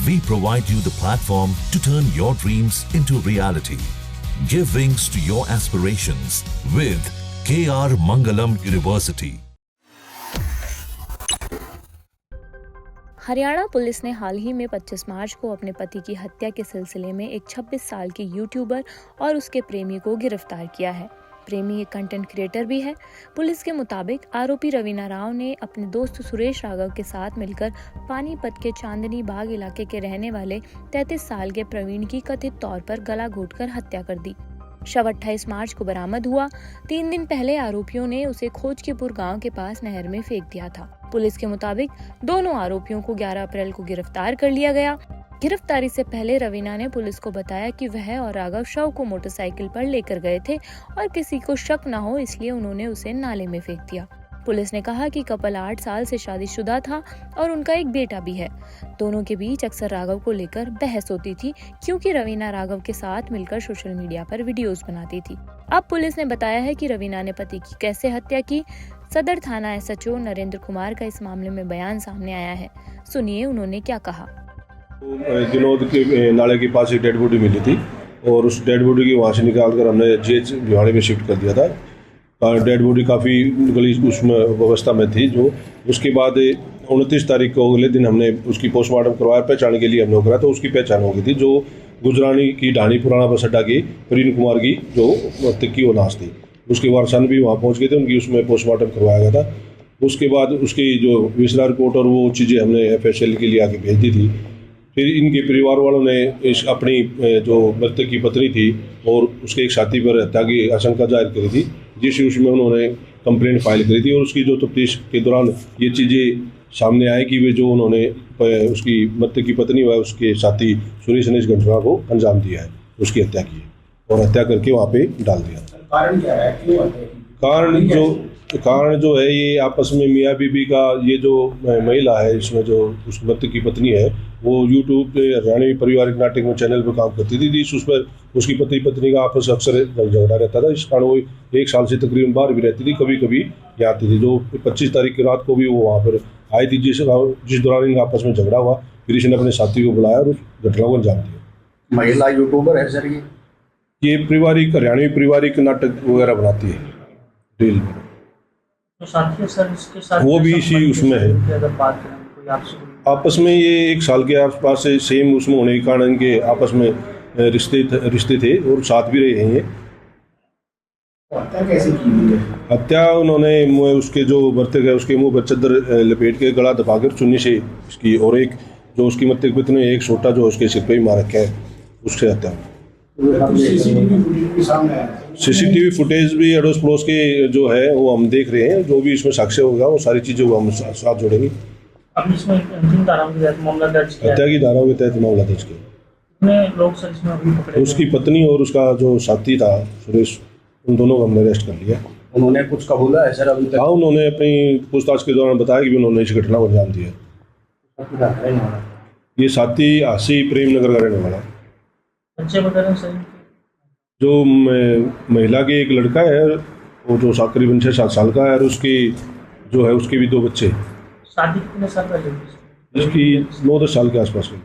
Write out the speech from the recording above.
We provide you the platform to turn your dreams into reality. Give wings to your aspirations with KR Mangalam University. Haryana police ने हाल ही में 25 मार्च को अपने पति की हत्या के सिलसिले में एक 26 साल के यूट्यूबर और उसके प्रेमी को गिरफ्तार किया है। प्रेमी एक कंटेंट क्रिएटर भी है। पुलिस के मुताबिक आरोपी रवीना राव ने अपने दोस्त सुरेश राघव के साथ मिलकर पानीपत के चांदनी बाग इलाके के रहने वाले 33 साल के प्रवीण की कथित तौर पर गला घोंटकर हत्या कर दी। शव 28 मार्च को बरामद हुआ। 3 दिन पहले आरोपियों ने उसे खोजकीपुर गांव के पास नहर में फेंक दिया था। पुलिस के मुताबिक दोनों आरोपियों को 11 अप्रैल को गिरफ्तार कर लिया गया। गिरफ्तारी से पहले रवीना ने पुलिस को बताया कि वह और राघव शव को मोटरसाइकिल पर लेकर गए थे और किसी को शक न हो इसलिए उन्होंने उसे नाले में फेंक दिया। पुलिस ने कहा कि कपल 8 साल से शादीशुदा था और उनका एक बेटा भी है। दोनों के बीच अक्सर राघव को लेकर बहस होती थी क्योंकि रवीना राघव के साथ मिलकर सोशल मीडिया पर वीडियोस बनाती थी। अब पुलिस ने बताया है कि रवीना ने पति की कैसे हत्या की। सदर थाना SHO नरेंद्र कुमार का इस मामले में बयान सामने आया है। सुनिए उन्होंने क्या कहा। दिनोद के नाले के पास एक डेड बॉडी मिली थी और उस डेड बॉडी की वहाँ से निकालकर हमने GH भिवाड़ी में शिफ्ट कर दिया था। डेड बॉडी काफ़ी गली उसमें व्यवस्था में थी। जो उसके बाद 29 तारीख को अगले दिन हमने उसकी पोस्टमार्टम करवाया, पहचान के लिए हमने कराया तो उसकी पहचान हो गई थी। जो गुजरानी की ढाणी पुराना बस अड्डा की प्रवीण कुमार की जो तिक्की वो लाश थी, उसके वारसान भी वहाँ पहुँच गए थे, उनकी उसमें पोस्टमार्टम करवाया गया था। उसके बाद उसकी जो विसरा रिपोर्ट और वो चीज़ें हमने FSL के लिए आके भेज दी थी। फिर इनके परिवार वालों ने अपनी जो मृतक की पत्नी थी और उसके एक साथी पर हत्या की आशंका जाहिर करी थी, जिस उसमें उन्होंने कंप्लेंट फाइल करी थी और उसकी जो तफ्तीश के दौरान ये चीज़ें सामने आए कि वे जो उन्होंने उसकी मृतक की पत्नी व उसके साथी सुरेश ने इस घटना को अंजाम दिया है, उसकी हत्या की और हत्या करके वहाँ पे डाल दिया। कारण क्या है, क्यों कारण जो है ये आपस में मियाँ बीबी का, ये जो महिला है इसमें जो उस मृतक की पत्नी है वो यूट्यूब पे हरियाणवी पारिवारिक नाटक में चैनल पर काम करती थी। उस पर उसकी पत्नी का आपस अक्सर झगड़ा रहता था। इस कारण वो 1 साल से तकरीबन बाहर भी रहती थी, कभी कभी यहाँ आती थी। जो 25 तारीख की रात को भी वो वहाँ पर आई थी, जिस दौरान इनका आपस में झगड़ा हुआ। फिर इसने अपने साथी को बुलाया और उस घटना को अंजाम दिया। महिला यूट्यूबर है सर ये पारिवारिक हरियाणवी पारिवारिक नाटक वगैरह बनाती है रील में। तो साथी सर इसके साथ वो भी इसी उसमें है। अगर बात करें कोई आपस में ये 1 साल के आसपास से सेम उसमें होने के कारण इनके आपस में रिश्ते थे और साथ भी रहे हैं। हत्या कैसे की हुई है? हत्या उन्होंने उसके जो मृतक है उसके मुंह पर चद्दर लपेट के गला दबाकर चुन्नी से इसकी, और एक जो उसकी मृतक पत्नी एक छोटा जो उसके सिर पे ही मार रखा है, उससे हत्या। CCTV फुटेज भी अड़ोस पड़ोस के जो है वो हम देख रहे हैं। जो भी इसमें साक्ष्य होगा वो सारी चीज़ें वो हम साथ जोड़ेंगे। अब इसमें किन धाराओं के तहत मामला दर्ज किया? हत्या की धाराओं के तहत मामला दर्ज किया। कितने लोग सर इसमें अभी पकड़े? उसकी पत्नी और उसका जो साथी था सुरेश, उन दोनों को हमने अरेस्ट कर लिया। उन्होंने कुछ कबूला है सर अभी तक? हाँ, उन्होंने अपनी पूछताछ के दौरान बताया कि उन्होंने इस घटना को अंजाम दिया। ये साथी हासी प्रेम नगर का रहने वाला। बच्चे वगैरह सर जो महिला के एक लड़का है वो जो तकरीबन 6-7 साल का है और उसकी जो है उसके भी 2 बच्चे। शादी कितने साल पहले? उसकी 9-10 साल के आसपास में।